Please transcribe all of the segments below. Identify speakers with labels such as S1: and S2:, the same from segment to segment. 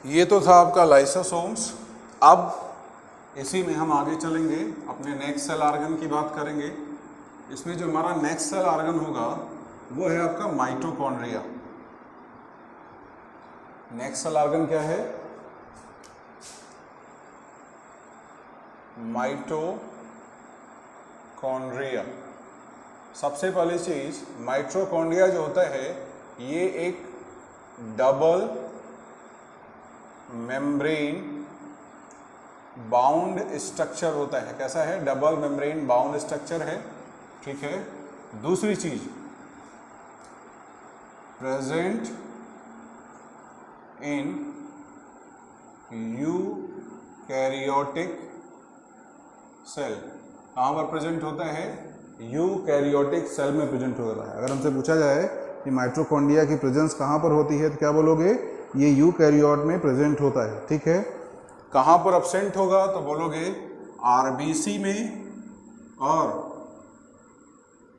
S1: ये तो था आपका लाइसोसोम्स। अब इसी में हम आगे चलेंगे, अपने नेक्स्ट सेल ऑर्गन की बात करेंगे। इसमें जो हमारा नेक्स्ट सेल ऑर्गन होगा वो है आपका माइटोकॉन्ड्रिया। नेक्स्ट सेल ऑर्गन क्या है? माइटोकॉन्ड्रिया। सबसे पहली चीज, माइटोकॉन्ड्रिया जो होता है ये एक डबल मेम्ब्रेन बाउंड स्ट्रक्चर होता है। कैसा है? डबल मेम्ब्रेन बाउंड स्ट्रक्चर है, ठीक है। दूसरी चीज, प्रेजेंट इन यूकैरियोटिक सेल। कहाँ पर प्रेजेंट होता है? यूकैरियोटिक सेल में प्रेजेंट होता है। अगर हमसे पूछा जाए कि माइटोकॉन्ड्रिया की प्रेजेंस कहाँ पर होती है तो क्या बोलोगे? ये यूकैरियोट में प्रेजेंट होता है, ठीक है। कहाँ पर एब्सेंट होगा तो बोलोगे आरबीसी में और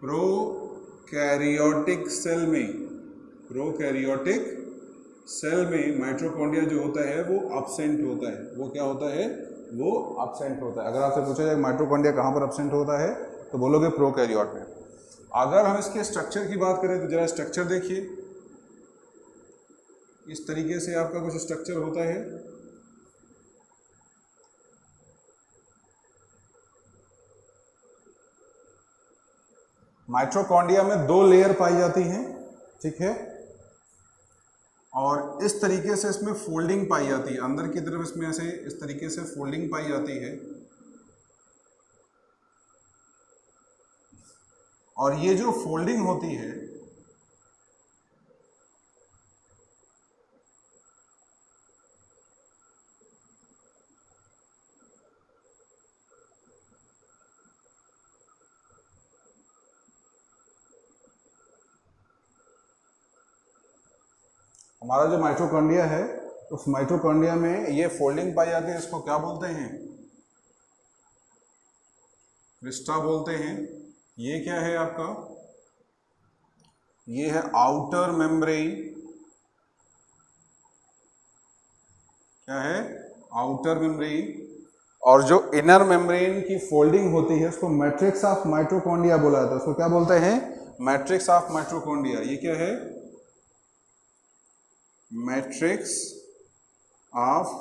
S1: प्रोकैरियोटिक सेल में। प्रोकैरियोटिक सेल में माइटोकॉन्ड्रिया जो होता है वो एब्सेंट होता है। वो क्या होता है? वो एब्सेंट होता है। अगर आपसे पूछा जाए माइटोकॉन्ड्रिया कहाँ पर एब्सेंट होता है तो बोलोगे प्रोकैरियोट में। अगर हम इसके स्ट्रक्चर की बात करें तो जरा स्ट्रक्चर देखिए। इस तरीके से आपका कुछ स्ट्रक्चर होता है। माइटोकॉन्ड्रिया में 2 लेयर पाई जाती हैं, ठीक है। और इस तरीके से इसमें फोल्डिंग पाई जाती है। अंदर की तरफ इसमें ऐसे इस तरीके से फोल्डिंग पाई जाती है। और ये जो फोल्डिंग होती है हमारा जो माइटोकॉन्ड्रिया है उस माइटोकॉन्ड्रिया में ये फोल्डिंग पाई जाती है। इसको क्या बोलते हैं? क्रिस्टा बोलते हैं। ये क्या है आपका? ये है आउटर मेम्ब्रेन। क्या है? Outer membrane. और जो इनर मेम्ब्रेन की फोल्डिंग होती है उसको मैट्रिक्स ऑफ माइटोकॉन्ड्रिया बोला जाता है। उसको क्या बोलते हैं? Matrix of mitochondria. ये क्या है? Matrix of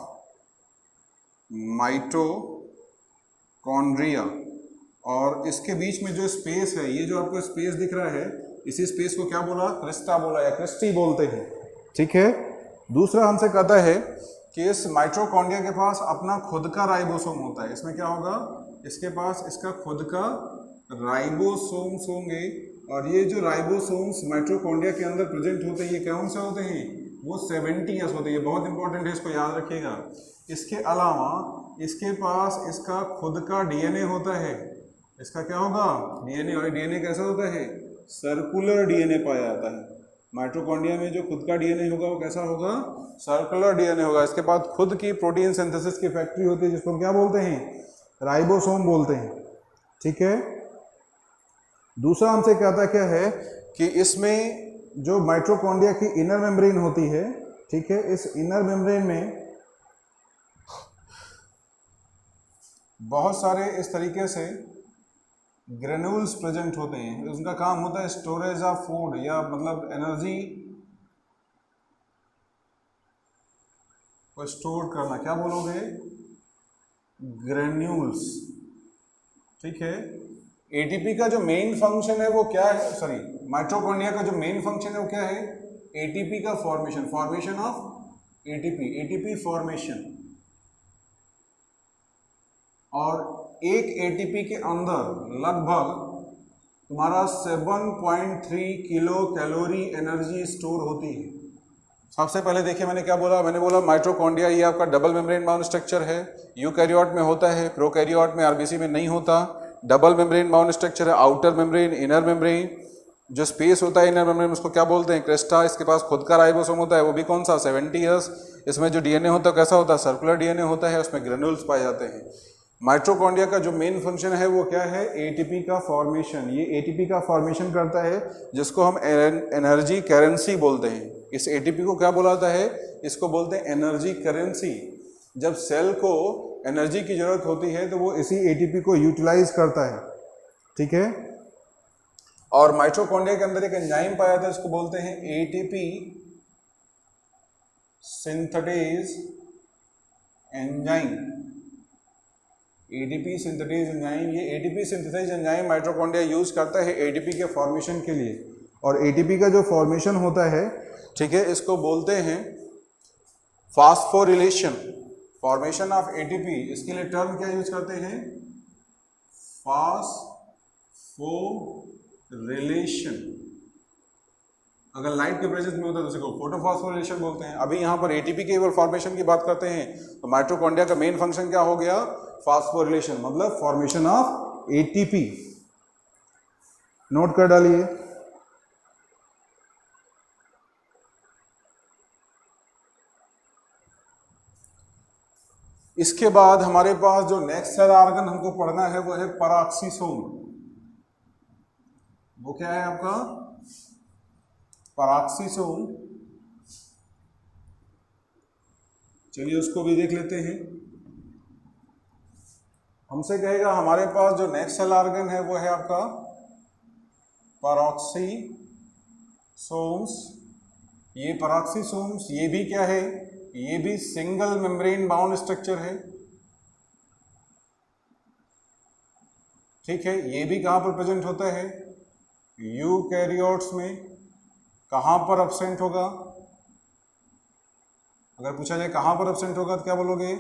S1: mitochondria. और इसके बीच में जो स्पेस है, ये जो आपको स्पेस दिख रहा है, इसी स्पेस को क्या बोला? क्रिस्टा बोला या क्रिस्टी बोलते हैं, ठीक है। दूसरा हमसे कहता है कि इस माइटोकॉन्ड्रिया के पास अपना खुद का राइबोसोम होता है। इसमें क्या होगा? इसके पास इसका खुद का राइबोसोम्स होंगे। और ये जो राइबोसोम्स माइटोकॉन्ड्रिया के अंदर प्रेजेंट होते हैं, ये कौन से होते हैं? वो 70S होते हैं। ये बहुत इंपॉर्टेंट है, इसको याद रखिएगा। इसके अलावा इसके पास इसका खुद का डीएनए होता है। इसका क्या होगा? डीएनए। और डीएनए कैसा होता है? सर्कुलर डीएनए पाया जाता है। माइटोकॉन्ड्रिया में जो खुद का डीएनए होगा वो कैसा होगा? सर्कुलर डीएनए होगा। इसके बाद खुद की प्रोटीन सिंथेसिस की फैक्ट्री होती है जिसको क्या बोलते हैं? राइबोसोम बोलते हैं, ठीक है। दूसरा हमसे कहता क्या है कि इसमें जो माइटोकॉन्ड्रिया की इनर मेम्ब्रेन होती है, ठीक है, इस इनर मेम्ब्रेन में बहुत सारे इस तरीके से ग्रेन्यूल्स प्रेजेंट होते हैं। उनका काम होता है स्टोरेज ऑफ फूड, या मतलब एनर्जी को स्टोर करना। क्या बोलोगे? ग्रेन्यूल्स, ठीक है। एटीपी का जो मेन फंक्शन है वो क्या है? सॉरी, माइटोकॉन्ड्रिया का जो मेन फंक्शन है वो क्या है? एटीपी का formation, formation of ATP, ATP formation. और एक एटीपी के अंदर लगभग तुम्हारा 7.3 किलो कैलोरी एनर्जी स्टोर होती है। सबसे पहले देखिए मैंने क्या बोला? मैंने बोला माइटोकॉन्ड्रिया ये आपका डबल मेम्ब्रेन बाउंड स्ट्रक्चर है। यूकैरियोट में होता है, प्रोकैरियोट में, आरबीसी में नहीं होता। डबल मेम्ब्रेन बाउंड स्ट्रक्चर है। Outer membrane, inner membrane. जो स्पेस होता है इनर मेम्ब्रेन उसको क्या बोलते हैं? क्रिस्टा। इसके पास खुद का राइबोसोम होता है, वो भी कौन सा? 70S। इसमें जो डीएनए होता है कैसा होता है? सर्कुलर डीएनए होता है। उसमें ग्रेन्यूल्स पाए जाते हैं। माइटोकॉन्ड्रिया का जो मेन फंक्शन है वो क्या है? एटीपी का फॉर्मेशन। ये एटीपी का फॉर्मेशन करता है जिसको हम एनर्जी करेंसी बोलते हैं। इस एटीपी को क्या बोला जाता है? इसको बोलते हैं एनर्जी करेंसी। जब सेल को एनर्जी की जरूरत होती है तो वो इसी एटीपी को यूटिलाइज करता है, ठीक है। और माइटोकॉन्ड्रिया के अंदर एक एंजाइम पाया जाता है, इसको बोलते हैं ATP synthetase enzyme. ATP synthetase enzyme, ये ATP synthesize enzyme mitochondria use करता है एटीपी के फॉर्मेशन के लिए। और एटीपी का जो फॉर्मेशन होता है, ठीक है, इसको बोलते हैं फास्फोरिलेशन। फॉर्मेशन ऑफ एटीपी, इसके लिए टर्म क्या यूज करते हैं? फास्फोरिलेशन। अगर लाइट के प्रेजेंस में होता है तो उसको फोटोफॉस्फोरिलेशन बोलते हैं। अभी यहाँ पर एटीपी के फॉर्मेशन की बात करते हैं तो माइटोकॉन्ड्रिया का मेन फंक्शन क्या हो गया? फास्फोरिलेशन, मतलब फॉर्मेशन ऑफ एटीपी। नोट कर डालिए। इसके बाद हमारे पास जो नेक्स्ट सेल ऑर्गन हमको पढ़ना है वो है पैराक्सीसोम। वो क्या है आपका? पैराक्सीसोम। चलिए उसको भी देख लेते हैं। हमसे कहेगा हमारे पास जो नेक्स्ट सेल ऑर्गन है वो है आपका पैराक्सीसोम्स। ये पैराक्सीसोम्स, ये भी क्या है? ये भी सिंगल मेम्ब्रेन बाउंड स्ट्रक्चर है, ठीक है। ये भी कहाँ पर प्रेजेंट होता है? यूकैरियोट्स में। कहाँ पर एब्सेंट होगा? अगर पूछा जाए कहाँ पर एब्सेंट होगा तो क्या बोलोगे?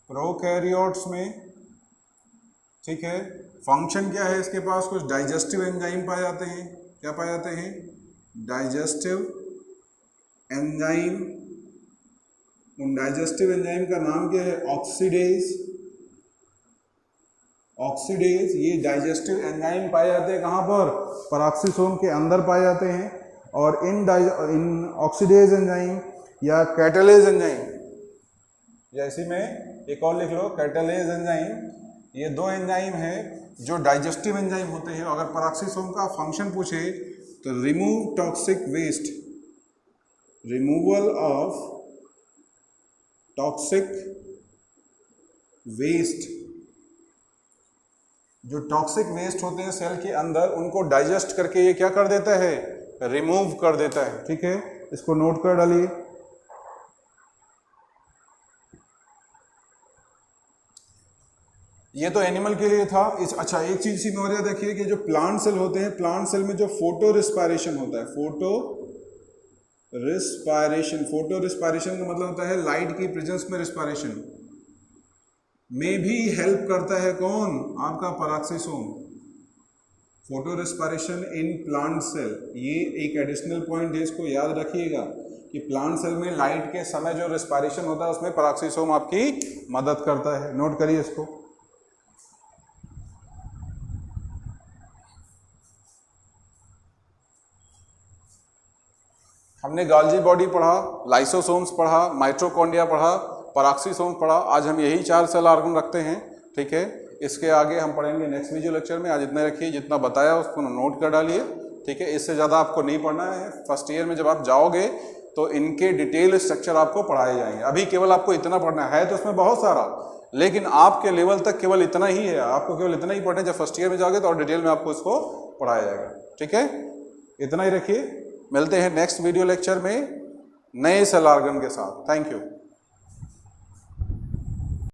S1: प्रोकैरियोट्स में, ठीक है। फंक्शन क्या है इसके पास? कुछ डाइजेस्टिव एंजाइम पाए जाते हैं। क्या पाए जाते हैं? Digestive enzyme. उन डाइजेस्टिव एंजाइम का नाम क्या है? ऑक्सीडेज। ऑक्सीडेज, ये डाइजेस्टिव एंजाइम पाए जाते हैं कहाँ पर? पैराक्सीसोम के अंदर पाए जाते हैं। और इन ऑक्सीडेज एंजाइम या कैटालेज एंजाइम, या इसी में एक और लिख लो कैटालेज एंजाइम, ये दो एंजाइम है जो डाइजेस्टिव एंजाइम होते हैं। अगर पैराक्सीसोम का फंक्शन पूछे तो remove toxic waste, removal of toxic waste. जो टॉक्सिक वेस्ट होते हैं सेल के अंदर, उनको डाइजेस्ट करके ये क्या कर देता है? रिमूव कर देता है, ठीक है। इसको नोट कर डालिए। ये तो एनिमल के लिए था। अच्छा, एक चीज सी और याद रखिए कि जो प्लांट सेल होते हैं, प्लांट सेल में जो फोटो रिस्पायरेशन होता है, फोटो रिस्पायरेशन, फोटो रिस्पायरेशन का मतलब होता है लाइट की प्रेजेंस में रिस्पायरेशन, में भी हेल्प करता है कौन? आपका peroxisome. Photorespiration in plant cell, ये एक एडिशनल पॉइंट है, इसको याद रखिएगा कि प्लांट सेल में लाइट के समय जो रिस्पायरेशन होता है उसमें पैराक्सीसोम आपकी मदद करता है। नोट करिए इसको। हमने गाल्जी बॉडी पढ़ा, लाइसोसोम्स पढ़ा, माइटोकॉन्ड्रिया पढ़ा, पैराक्सीसोम्स पढ़ा। आज हम यही 4 सेल ऑर्गन रखते हैं, ठीक है। इसके आगे हम पढ़ेंगे नेक्स्ट वीडियो लेक्चर में। आज इतना रखिए, जितना बताया उसको नोट कर डालिए, ठीक है। इससे ज़्यादा आपको नहीं पढ़ना है। फर्स्ट ईयर में जब आप जाओगे तो इनके डिटेल स्ट्रक्चर आपको पढ़ाए जाएंगे। अभी केवल आपको इतना पढ़ना है, तो उसमें बहुत सारा, लेकिन आपके लेवल तक केवल इतना ही है। आपको केवल इतना ही पढ़ना है। जब फर्स्ट ईयर में जाओगे तो और डिटेल में आपको इसको पढ़ाया जाएगा, ठीक है। इतना ही रखिए। मिलते हैं नेक्स्ट वीडियो लेक्चर में नए सेल ऑर्गन के साथ। Thank you.